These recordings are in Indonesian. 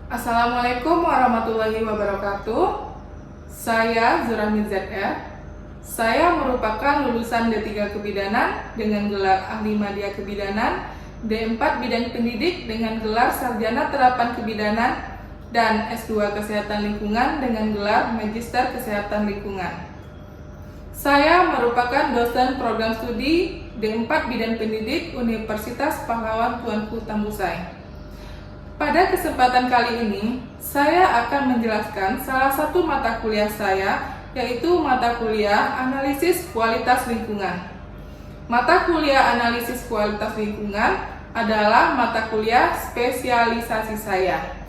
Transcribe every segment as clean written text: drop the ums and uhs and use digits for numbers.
Assalamualaikum warahmatullahi wabarakatuh. Saya Zurahmi ZR. Saya merupakan lulusan D3 Kebidanan dengan gelar Ahli Madya Kebidanan, D4 Bidang Pendidik dengan gelar Sarjana Terapan Kebidanan, dan S2 Kesehatan Lingkungan dengan gelar Magister Kesehatan Lingkungan. Saya merupakan dosen program studi D4 Bidang Pendidik Universitas Pahlawan Tuanku Tambusai. Pada kesempatan kali ini, saya akan menjelaskan salah satu mata kuliah saya, yaitu mata kuliah Analisis Kualitas Lingkungan. Mata kuliah Analisis Kualitas Lingkungan adalah mata kuliah spesialisasi saya.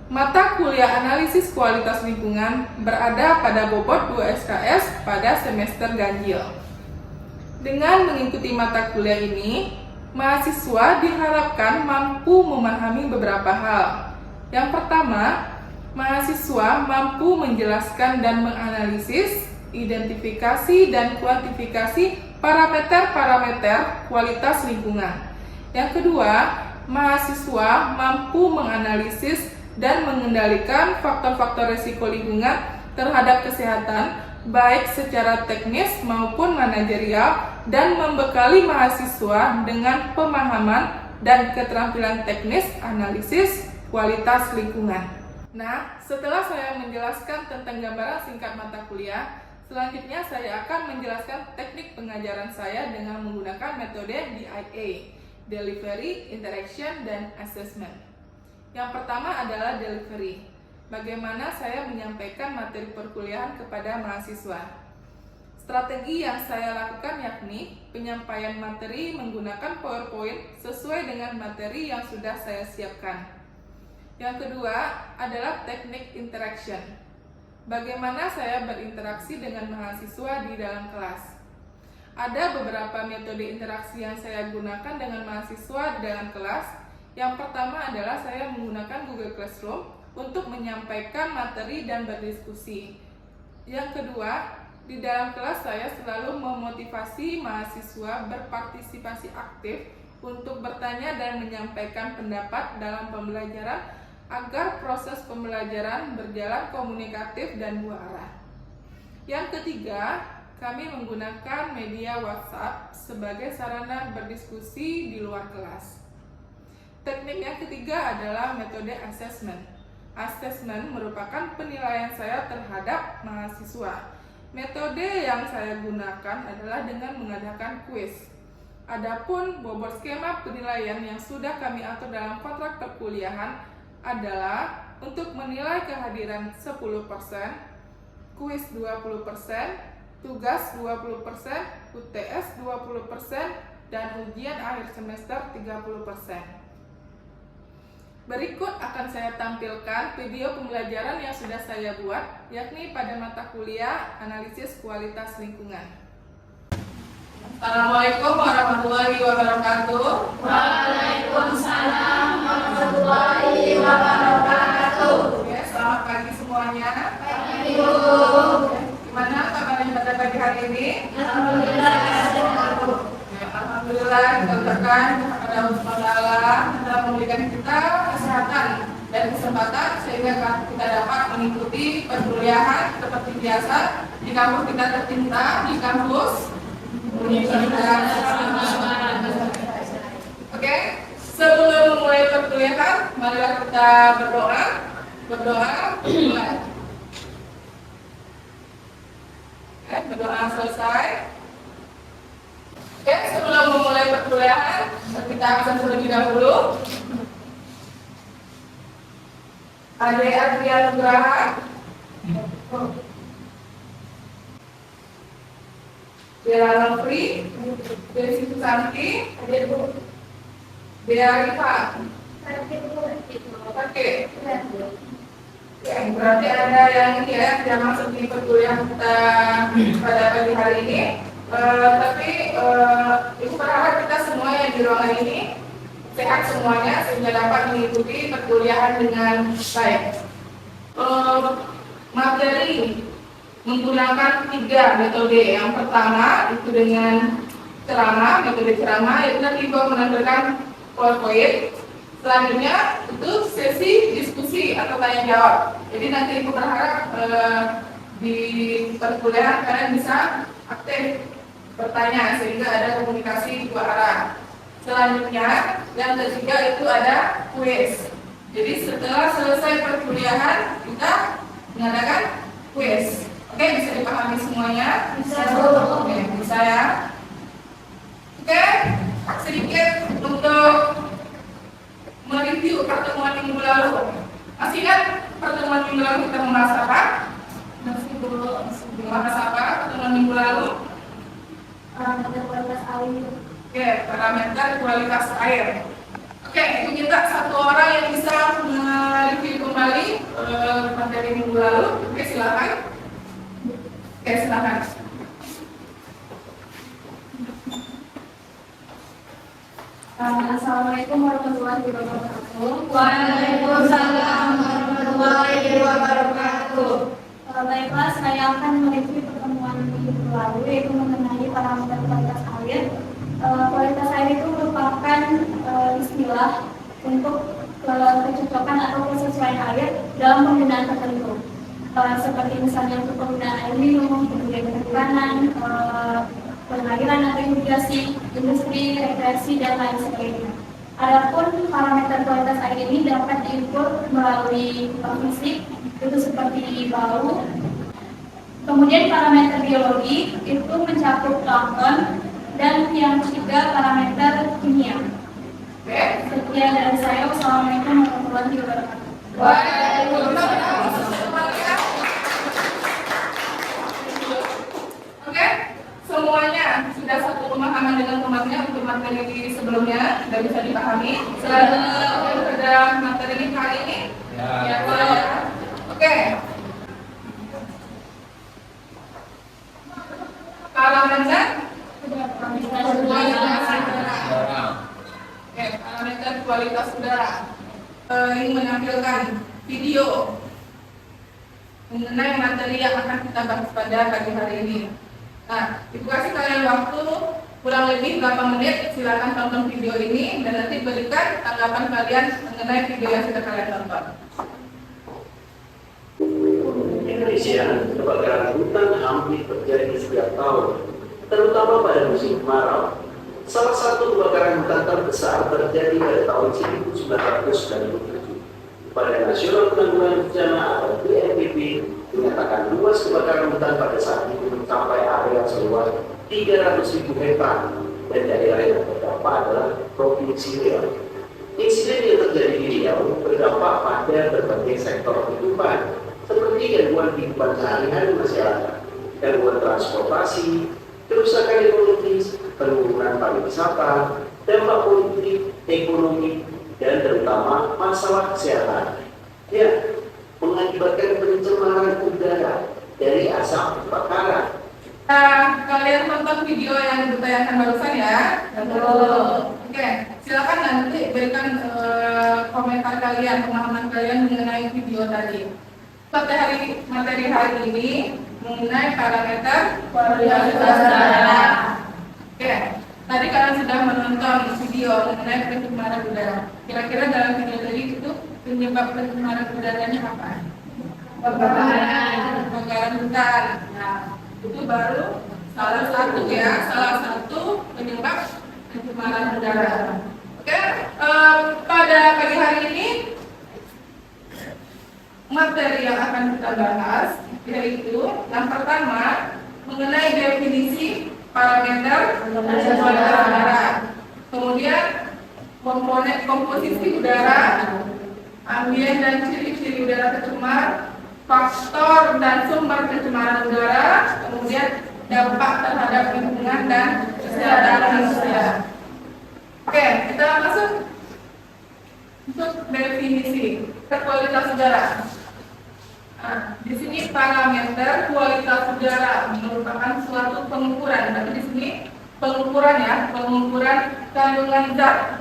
Mata kuliah Analisis Kualitas Lingkungan berada pada bobot 2 SKS pada semester ganjil. Dengan mengikuti mata kuliah ini, mahasiswa diharapkan mampu memahami beberapa hal. Yang pertama, mahasiswa mampu menjelaskan dan menganalisis, identifikasi dan kuantifikasi parameter-parameter kualitas lingkungan. Yang kedua, mahasiswa mampu menganalisis dan mengendalikan faktor-faktor risiko lingkungan terhadap kesehatan, baik secara teknis maupun manajerial, dan membekali mahasiswa dengan pemahaman dan keterampilan teknis analisis kualitas lingkungan. Nah, setelah saya menjelaskan tentang gambaran singkat mata kuliah, selanjutnya saya akan menjelaskan teknik pengajaran saya dengan menggunakan metode DIA, Delivery, Interaction, dan Assessment. Yang pertama adalah delivery. Bagaimana saya menyampaikan materi perkuliahan kepada mahasiswa. Strategi yang saya lakukan yakni penyampaian materi menggunakan PowerPoint sesuai dengan materi yang sudah saya siapkan. Yang kedua adalah teknik interaction. Bagaimana saya berinteraksi dengan mahasiswa di dalam kelas. Ada beberapa metode interaksi yang saya gunakan dengan mahasiswa di dalam kelas. Yang pertama adalah saya menggunakan Google Classroom untuk menyampaikan materi dan berdiskusi. Yang kedua, di dalam kelas saya selalu memotivasi mahasiswa berpartisipasi aktif untuk bertanya dan menyampaikan pendapat dalam pembelajaran agar proses pembelajaran berjalan komunikatif dan dua arah. Yang ketiga, kami menggunakan media WhatsApp sebagai sarana berdiskusi di luar kelas. Teknik yang ketiga adalah metode assessment. Assessment merupakan penilaian saya terhadap mahasiswa. Metode yang saya gunakan adalah dengan mengadakan kuis. Adapun bobot skema penilaian yang sudah kami atur dalam kontrak perkuliahan adalah untuk menilai kehadiran 10%, kuis 20%, tugas 20%, UTS 20%, dan ujian akhir semester 30%. Berikut akan saya tampilkan video pembelajaran yang sudah saya buat, yakni pada mata kuliah Analisis Kualitas Lingkungan. Assalamualaikum warahmatullahi wabarakatuh. Waalaikumsalam warahmatullahi wabarakatuh. Oke, selamat pagi semuanya. Pagi. Gimana kabarnya pada pagi hari ini? Alhamdulillah. Alhamdulillah, kita ucapkan kepada Allah SWT telah memberikan kita kesehatan dan kesempatan sehingga kita dapat mengikuti perkuliahan seperti biasa di kampus kita tercinta, di kampus Universitas. Oke, sebelum memulai perkuliahan, marilah kita berdoa. Mulai. Berdoa selesai. Oke, sebelum memulai perkuliahan, kita akan terlebih dahulu. Ade Adrian Nugraha, Bella Nofri, Desi Susanti, Dea Rifa. Oke. Ya, berarti ada yang ini ya, yang masuk di perkuliahan kita pada pagi hari ini. Ibu berharap kita semua yang di ruangan ini sehat semuanya sehingga dapat mengikuti perkuliahan dengan baik. Materi menggunakan 3 metode. Yang pertama itu dengan ceramah, metode ceramah, yaitu nanti Ibu menampilkan PowerPoint. Selanjutnya itu sesi diskusi atau tanya jawab. Jadi nanti Ibu berharap di perkuliahan kalian bisa aktif bertanya sehingga ada komunikasi dua arah. Selanjutnya yang ketiga itu ada kuis. Jadi setelah selesai perkuliahan kita mengadakan kuis. Oke, bisa dipahami semuanya? Bisa, Bu. Oke, bisa ya. Oke, sedikit untuk mereview pertemuan minggu lalu. Masih ingat pertemuan minggu lalu kita membahas apa? Membahas apa pertemuan minggu lalu? Parameter kualitas air. Oke, parameter kualitas air. Oke, itu kita satu orang yang bisa mereview kembali materi minggu lalu. Oke, silakan. Oke, silakan. Assalamualaikum warahmatullahi wabarakatuh. Waalaikumsalam warahmatullahi wabarakatuh. Baiklah, saya akan mereview pertemuan minggu lalu yaitu mengenai parameter kualitas air. Kualitas air itu merupakan istilah untuk kecocokan atau kesesuaian air dalam penggunaan tertentu. Seperti misalnya untuk penggunaan air minum, kemudian penyimpanan, pengairan atau irigasi, industri, rekreasi, dan lain sebagainya. Adapun parameter kualitas air ini dapat diukur melalui fisik, itu seperti bau. Kemudian parameter biologi itu mencakup plankton, dan yang ketiga parameter kimia. Oke. Sekian dari saya. Wassalamualaikum warahmatullahi wabarakatuh. Waalaikumsalam. Oke, semuanya sudah satu pemahaman dengan temannya untuk materi sebelumnya sudah bisa dipahami. Selanjutnya pada materi ini kali ini. Ya. Oke. Parameter kualitas udara. Oke, parameter kualitas udara. Ini menampilkan video mengenai materi yang akan kita bahas pada pagi hari ini. Nah, Ibu kasih kalian waktu kurang lebih 8 menit. Silakan tonton video ini dan nanti berikan tanggapan kalian mengenai video yang sudah kalian tonton. Indonesia, kebakaran hutan hampir terjadi setiap tahun, terutama pada musim kemarau. Salah satu kebakaran hutan terbesar terjadi pada tahun 1997. Badan Nasional Penanggulangan Bencana atau BNPB menyatakan luas kebakaran hutan pada saat itu mencapai area seluas 300.000 hektar dan daerah yang terdampak adalah Provinsi Riau. Insiden yang terjadi di Riau berdampak pada berbagai sektor kehidupan seperti gangguan kehidupan sehari-hari masyarakat, gangguan transportasi, kerusakan ekologis, penurunan pariwisata, dampak politik, ekonomi, dan terutama masalah kesehatan. Ya, mengakibatkan pencemaran udara dari asap kebakaran. Nah, kalian tonton video yang ditayangkan barusan ya. Oke, silakan nanti berikan komentar kalian, pemahaman kalian mengenai video tadi. Materi hari ini mengenai parameter kualitas udara. Oke, tadi kalian sudah menonton video mengenai pencemaran udara. Kira-kira dalam video tadi itu penyebab pencemaran udaranya apa? Kebakaran hutan. Nah, itu baru salah satu penyebab pencemaran udara. Oke, pada pagi hari ini materi yang akan kita bahas yaitu yang pertama mengenai definisi parameter kualitas udara, kemudian komponen komposisi udara, ambien dan ciri-ciri udara tercemar, faktor dan sumber pencemaran udara, kemudian dampak terhadap lingkungan dan kesehatan manusia. Oke, kita masuk untuk definisi kualitas udara. Nah, di sini parameter kualitas udara merupakan suatu pengukuran. Tapi di sini pengukuran ya, pengukuran kandungan zat.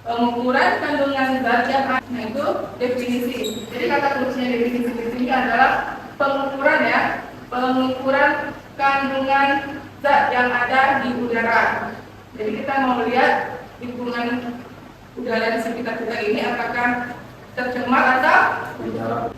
Pengukuran kandungan zat yang ada, nah itu definisi. Jadi kata kuncinya definisi di sini adalah pengukuran ya, pengukuran kandungan zat yang ada di udara. Jadi kita mau lihat lingkungan udara di sekitar kita ini apakah tercemar atau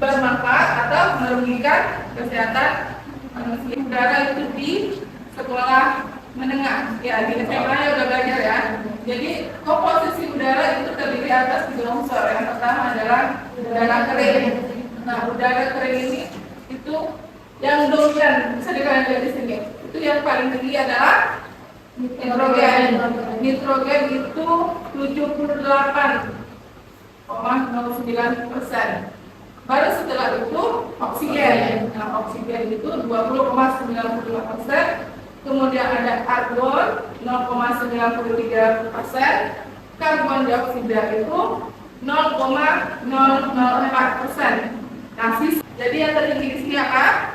bermanfaat atau merugikan kesehatan manusia. Udara itu di sekolah menengah, ya di SMA ya udah belajar ya. Jadi komposisi udara itu terdiri atas 3 unsur. Yang pertama adalah udara kering. Nah, udara kering ini itu yang dominan, bisa dikalian lihat di sini. Itu yang paling tinggi adalah nitrogen. Nitrogen itu 78,09%. Baru setelah itu oksigen. Nah, oksigen itu 20,95%. Kemudian ada argon 0,93%. Karbon dioksida itu 0,004%. Nah, jadi yang tertinggi di sini apa?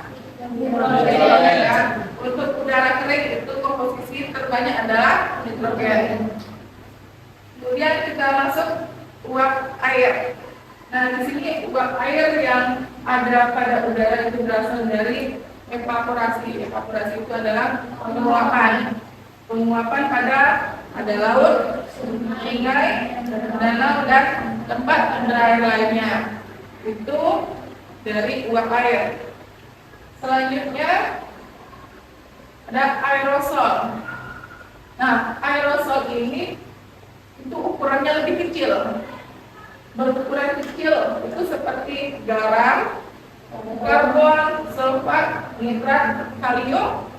Nitrogen. Untuk udara kering itu komposisi terbanyak adalah nitrogen. Kemudian kita masuk uap air. Nah, di sini uap air yang ada pada udara itu berasal dari evaporasi. Evaporasi itu adalah penguapan. Penguapan pada ada laut, sungai, danau dan tempat berair lainnya. Itu dari uap air. Selanjutnya ada aerosol. Nah, aerosol ini itu ukurannya lebih kecil. Berukuran kecil itu seperti garam, karbon, sulfat, nitrat, kalium,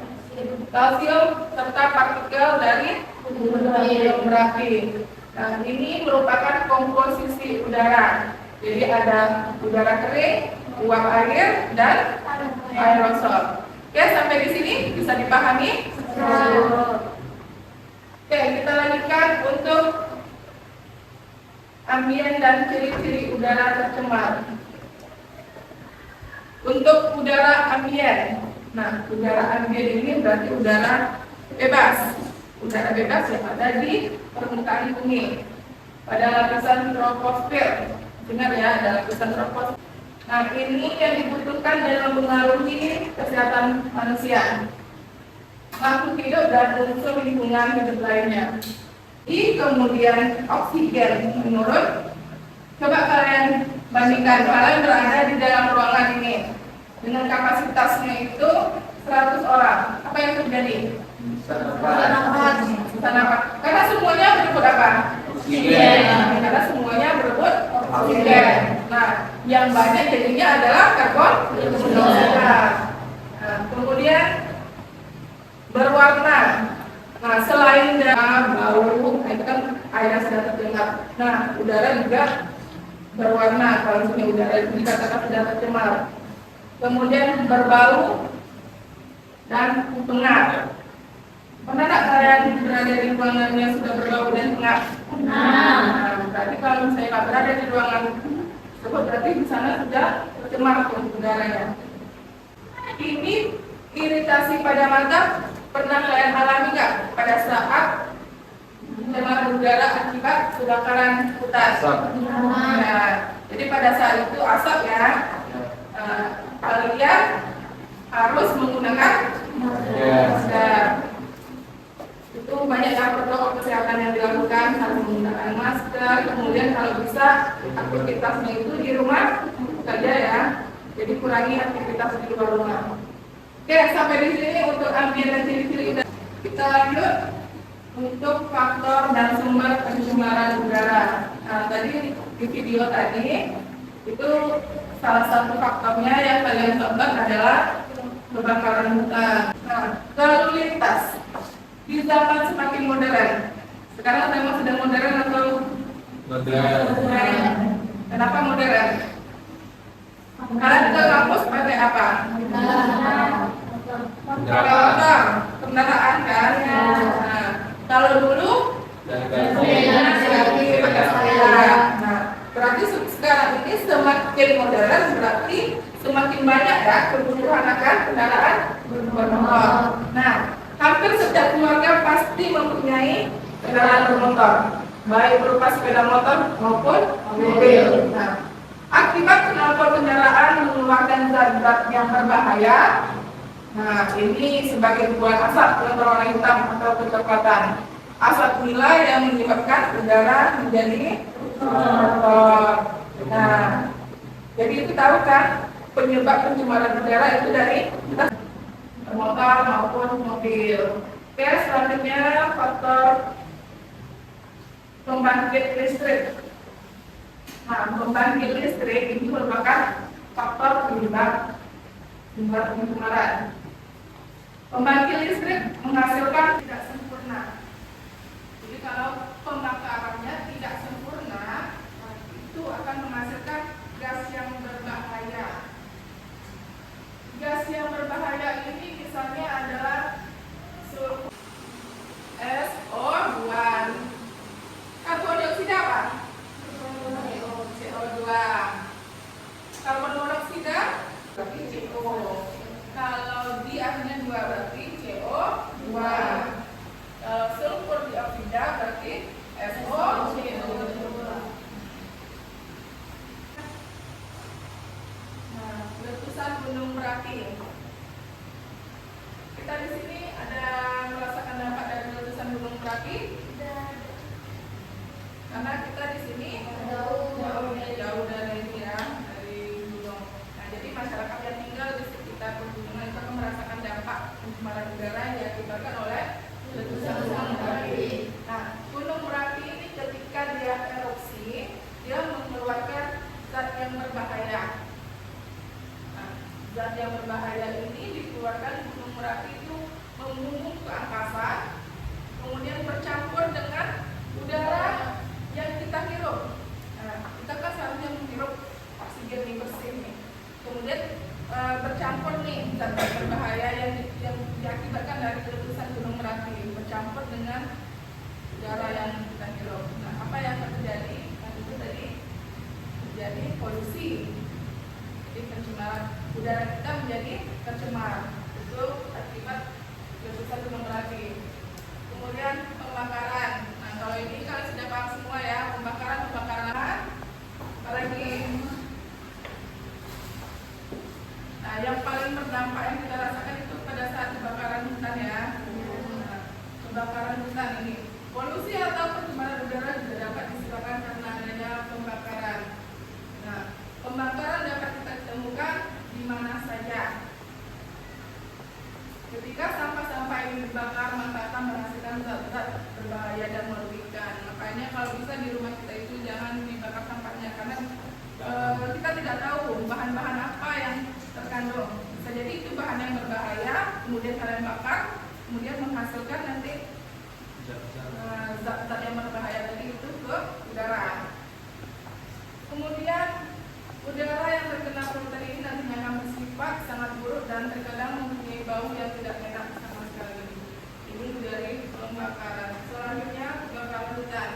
kalsium, serta partikel dari gunung berapi. Nah, ini merupakan komposisi udara. Jadi ada udara kering, uap air, dan aerosol. Oke, sampai di sini bisa dipahami? Oke, kita lanjutkan untuk ambien dan ciri-ciri udara tercemar. Untuk udara ambien, nah udara ambien ini berarti udara bebas. Udara bebas yang ada di permukaan bumi pada lapisan troposfer. Dengar ya, ada lapisan troposfer. Nah, ini yang dibutuhkan dalam mempengaruhi kesehatan manusia, makhluk hidup dan unsur lingkungan hidup lainnya. Kemudian oksigen menurut, coba kalian bandingkan, kalian berada di dalam ruangan ini dengan kapasitasnya itu 100 orang. Apa yang terjadi? Bisa nafas. Karena semuanya berebut apa? Oksigen. Karena semuanya berebut oksigen. Nah, yang banyak jadinya adalah karbon dioksida. Nah, kemudian berwarna. Nah, selain dari bau, itu kan air sudah tercemar. Nah, udara juga berwarna. Kalau misalnya udara itu dikatakan sudah tercemar. Kemudian berbau dan pengap. Pernah tak kalian berada di ruangan yang sudah berbau dan pengap? Nah, berarti kalau misalnya nggak berada di ruangan tersebut, berarti di sana sudah tercemar udaranya. Ini iritasi pada mata. Pernah kalian alami nggak pada saat pencemaran udara akibat kebakaran hutan? Nah, jadi pada saat itu asap ya, kalian harus menggunakan masker. Itu banyak ya protokol kesehatan yang dilakukan, harus menggunakan masker. Kemudian kalau bisa aktivitasnya itu di rumah saja ya, jadi kurangi aktivitas di luar rumah. Oke, sampai di sini untuk ambien dan ciri-ciri udara. Kita lanjut untuk faktor dan sumber pencemaran udara. Nah, tadi di video tadi itu salah satu faktornya yang kalian tonton adalah kebakaran hutan. Nah, lalu lintas di zaman semakin modern. Sekarang memang sudah modern atau modern? Kenapa modern? Kalian ke kampus pakai apa? Motor, kendaraan kan? Nah, kalau dulu pakai sepeda. Nah, berarti sekarang ini semakin modern, berarti semakin banyak ya kebutuhan akan kendaraan bermotor. Nah, hampir setiap keluarga pasti mempunyai kendaraan bermotor, baik berupa sepeda motor maupun mobil. Nah, akibat knalpot kendaraan mengeluarkan zat-zat yang berbahaya. Nah, ini sebagai buah asap yang berwarna hitam atau kecoklatan. asap nila yang menyebabkan udara menjadi kotor. Nah, jadi itu tahu kan penyebab pencemaran udara itu dari motor maupun mobil. Oke, selanjutnya faktor pembangkit listrik. Nah, pembangkit listrik ini merupakan faktor penyebab pencemaran. Pembangkit listrik menghasilkan tidak sempurna. Jadi kalau pembakarannya tidak sempurna, itu akan menghasilkan gas yang berbahaya. Gas yang berbahaya ini misalnya adalah SO2. Karbon dioksida apa? CO2. Karbon monoksida berarti CO. Kalau di akhirnya 2 berarti CO2. Kalau sulfur dioksida berarti SO2. Nah, letusan gunung Merapi. Kita di sini ada merasakan dampak dari letusan gunung Merapi? Karena kita di sini jauh dari ini ya, dari gunung. Nah, jadi masyarakat yang tinggal di sekitar pegunungan itu akan merasakan dampak pencemaran udara yang diakibatkan oleh letusan gunung Merapi. Nah, gunung Merapi ini ketika dia erupsi, dia mengeluarkan zat yang berbahaya. Nah, zat yang berbahaya ini dikeluarkan di gunung Merapi itu membumbung ke angkasa, kemudian bercampur dengan udara yang kita hirup. Nah, kita kan seharusnya menghirup oksigen yang bersih nih. Kemudian bercampur nih zat berbahaya yang diakibatkan dari letusan gunung Merapi, bercampur dengan udara yang kita hirup. Nah, apa yang terjadi? Nah, itu tadi terjadi polusi. Jadi pencemaran udara kita menjadi tercemar. Itu akibat letusan gunung Merapi. Kemudian pembakaran. Nah, kalau ini kalian sudah paham semua ya, pembakaran. Apalagi. Nah, yang paling berdampak yang kita rasakan itu pada saat kebakaran hutan ya. Nah, kebakaran hutan ini, polusi atau pencemaran udara juga dapat disebabkan karena adanya pembakaran. Nah, pembakaran dapat kita temukan di mana saja. Ketika sampah-sampah ini dibakar, maka akan menghasilkan zat-zat berbahaya dan merugikan. Makanya kalau bisa di rumah kita itu jangan dibakar sampahnya, karena kita tidak tahu bahan-bahan apa yang terkandung. Bisa jadi itu bahan yang berbahaya, kemudian kalian bakar, kemudian menghasilkan nanti zat-zat yang berbahaya tadi itu ke udara. Kemudian udara yang terkena polutan ini nantinya akan bersifat sangat buruk dan terkadang mempunyai bau yang tidak enak sama sekali. Ini dari pembakaran. Selanjutnya kebakaran hutan.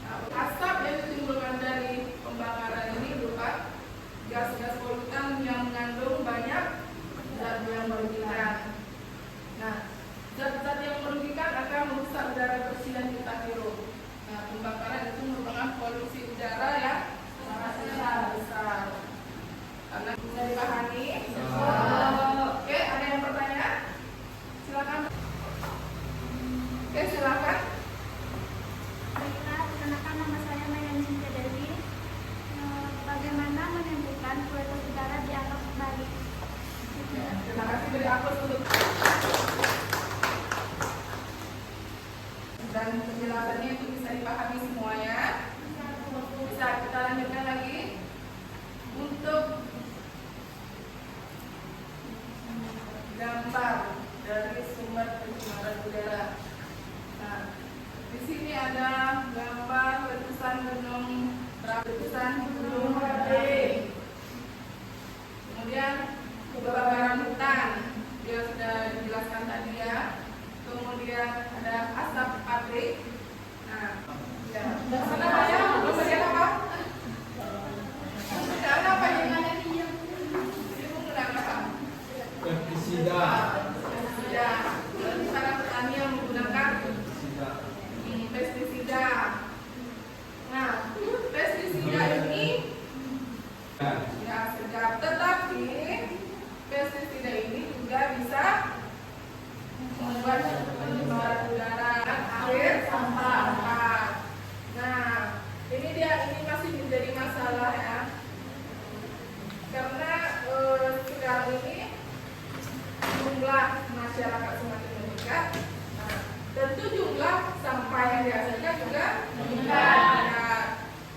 Nah, asap yang ditimbulkan dari pembakaran ini berupa gas-gas polutan yang mengandung banyak zat yang merugikan. Nah, zat-zat yang merugikan akan merusak udara bersih yang kita hirup. Nah, pembakaran itu merupakan polusi udara yang sangat besar. Karena bisa dipahami. Oke, ada yang bertanya? Silakan. Oke, silakan. Baiklah, perkenalkan nama saya Mayan Cinta Dewi. Bagaimana menentukan kualitas udara di atas baik? Terima kasih dari aku untuk dan penjelasannya itu bisa dipahami semuanya. Bisa kita lanjutkan lagi untuk gambar dari sumber pencemaran udara. Nah, di sini ada gambar letusan gunung Merapi. Kemudian kebakaran hutan, dia sudah dijelaskan tadi ya. Kemudian ada asap pabrik. Nah, ya. Apa namanya? Bagian apa? Penggunaan apa ini? Ini penggunaan apa? Pestisida. Pestisida. Cara petani yang menggunakan pestisida. Nah, pestisida ini ya sedap, tetapi pestisida ini juga bisa membuat pencemaran udara, air, sampah. Nah, ini masih menjadi masalah ya. Karena sekarang ini jumlah masyarakat semakin meningkat. Nah, tentu jumlah sampah yang dihasilkan juga meningkat.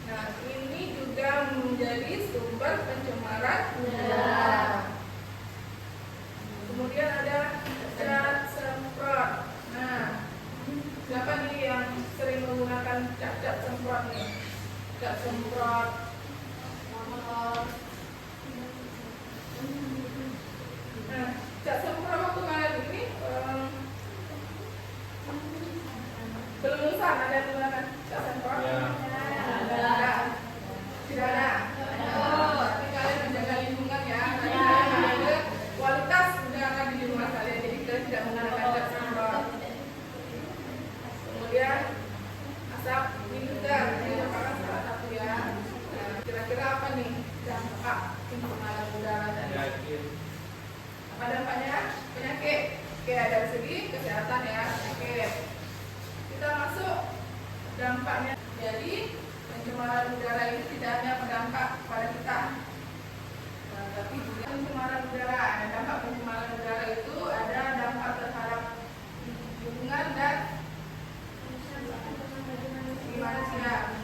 Nah, ini juga menjadi sumber pencemaran udara. Kemudian ada cat semprot. Nah, siapa nih yang sering menggunakan cat semprot nih? Cat semprot motor. Nah, cat semprot waktu kalian ini belum usah ada yang menggunakan cat semprot? Ya. Tidak ada. Tapi kalian menjaga lingkungan ya. Kalian menjaga kualitas udara di rumah kalian. Jadi kalian tidak menggunakan cat semprot. Kemudian asap ini juga merupakan salah satu ya. Nah, kira-kira apa nih dampak pencemaran udara tadi? Yakin. Apa dampaknya? Penyakit. Oke, dari segi kesehatan ya, penyakit. Kita masuk dampaknya. Jadi pencemaran udara ini tidak hanya berdampak pada kita, nah, tapi juga pencemaran udara. Nah, dampak pencemaran udara itu ada dampak terhadap lingkungan dan manusia.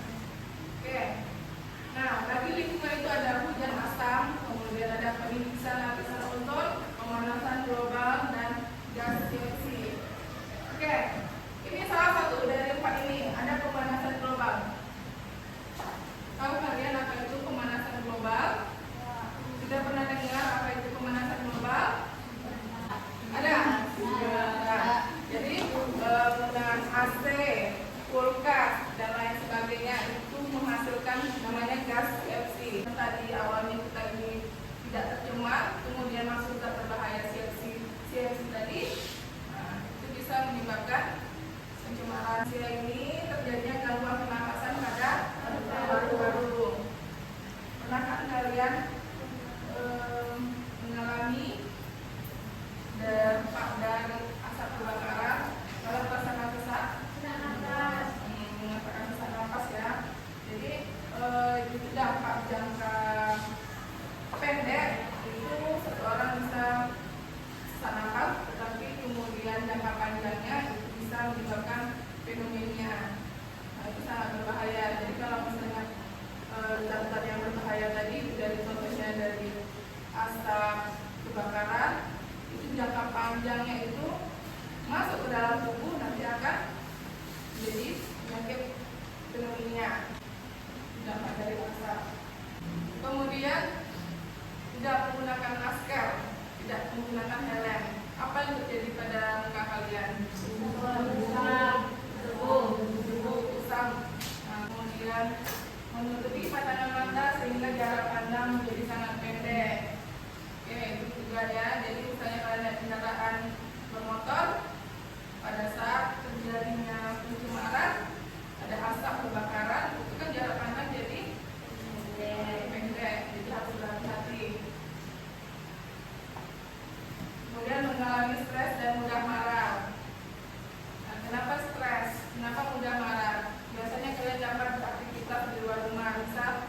Oke. Nah, bagi lingkungan itu ada hujan asam, kemudian ada penipisan lapisan ozon, pemanasan global, dan gas CO2. Oke. Ini salah satu dari 4 ini, ada pemanasan global. Tahu kalian apa itu pemanasan global? Sudah pernah dengar apa itu pemanasan global? Ada? Nah, jadi penggunaan AC, kulkas, dan lain sebagainya itu menghasilkan namanya gas CFC. Tadi awalnya kita ini tidak tercemar, kemudian masuk zat berbahaya CFC tadi, nah, itu bisa menyebabkan pencemaran. Ini terjadinya gangguan pernapasan pada paru-paru. Pernah kan kalian mengalami dampak dari asap kebakaran? Kalau merasakan sesak, mengatakan sesak nafas ya. Jadi itu dampak jangka pendek itu seseorang bisa sesak nafas, tetapi kemudian jangka panjangnya itu bisa menyebabkan pneumonia. Nah, itu sangat berbahaya. Jadi kalau misalnya zat-zat yang berbahaya tadi dari contohnya dari asap kebakaran, itu jangka panjangnya itu masuk ke dalam tubuh, nanti akan menjadi penyakit pneumonia, dampak dari asap. Kemudian tidak menggunakan masker, tidak menggunakan helm. Apa yang terjadi pada muka kalian? Kusam. Nah, kemudian menutupi pandangan mata sehingga jarak pandang menjadi sangat pendek. Oke, itu juga ya. Jadi misalnya kalian naik kendaraan bermotor, pada saat terjadinya pencemaran, ada asap kebakaran, itu kan jarak pandang jadi pendek. Jadi harus berhati-hati. Kemudian mengalami stres dan mudah marah. Nah, kenapa stres? Kenapa mudah marah? Biasanya kalian dapat beraktivitas di luar rumah, bisa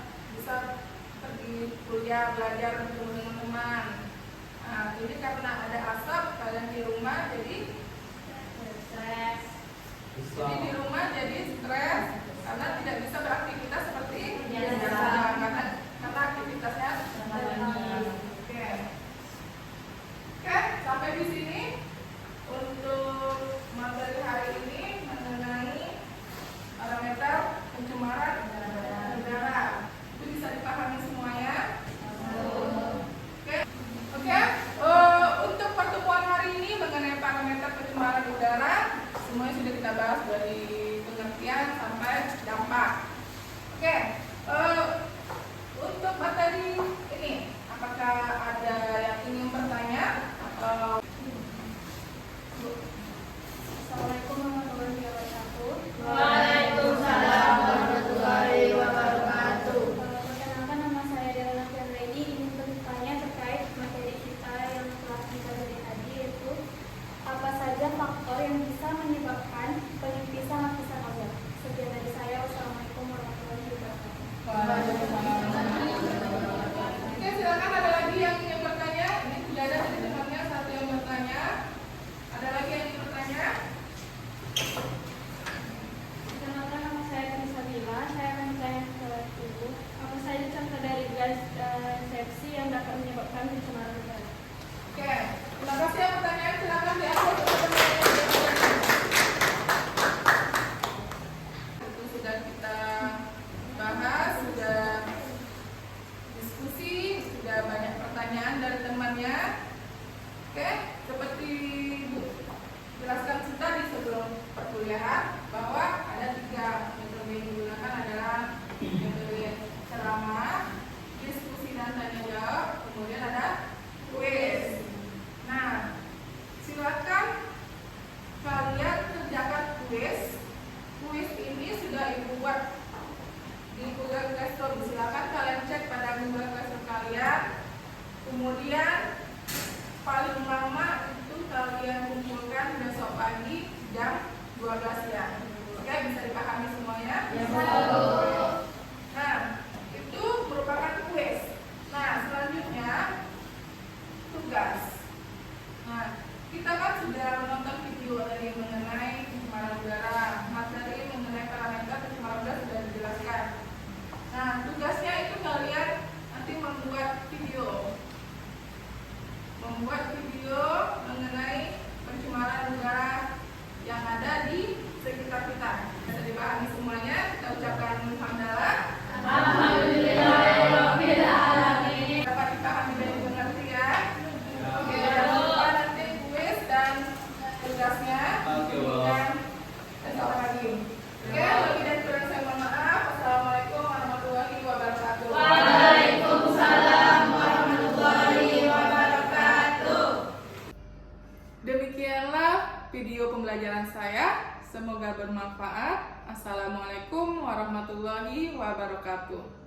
pergi kuliah, belajar, bertemu dengan teman. Nah, jadi karena ada asap, kalian di rumah jadi stres. Jadi di rumah jadi stres karena tidak bisa beraktivitas seperti biasa, karena aktivitasnya Oke, sampai di sini untuk materi hari ini mengenai parameter pencemaran udara. Itu bisa dipahami semuanya. Oke. Untuk pertemuan hari ini mengenai parameter pencemaran udara, semuanya sudah kita bahas dari pengertian sampai dampak. Oke. Untuk materi ini, apakah ada yang ingin bertanya? Assalamualaikum warahmatullahi wabarakatuh. Waalaikumsalam warahmatullahi wabarakatuh. Perkenalkan, nama saya Dela Fianredi. Ingin bertanya terkait materi kita yang telah kita beri tadi, yaitu apa saja faktor yang bisa menyebabkan penipisan lapisan lihat bahwa ada 3 metode yang digunakan adalah metode ceramah, diskusi dan tanya jawab, kemudian ada kuis. Nah, silakan kalian kerjakan kuis. Kuis ini sudah Ibu buat di Google Classroom. Silakan kalian cek pada Google Classroom kalian. Kemudian paling lama itu kalian kumpulkan besok pagi jam 12 siang. Oke, bisa dipahami semuanya? Ya, Bu. Nah, itu merupakan kuis. Nah, selanjutnya tugas. Nah, kita kan sudah menonton video tadi mengenai pencemaran udara, materi mengenai parameter pencemaran udara sudah dijelaskan. Nah, tugasnya itu kalian nanti membuat video mengenai pencemaran udara yang ada di sekitar kita. Bisa dipahami semuanya? Kita ucapkan alhamdulillah. Alhamdulillahirabbil alamin. Dapat dipahami dan dimengerti ya. Oke, jangan lupa nanti kuis dan tugasnya dan besok lagi. Oke, lebih dan kurang saya mohon maaf. Wassalamualaikum warahmatullahi wabarakatuh. Waalaikumsalam warahmatullahi wabarakatuh. Demikianlah video pembelajaran saya. Semoga bermanfaat. Assalamualaikum warahmatullahi wabarakatuh.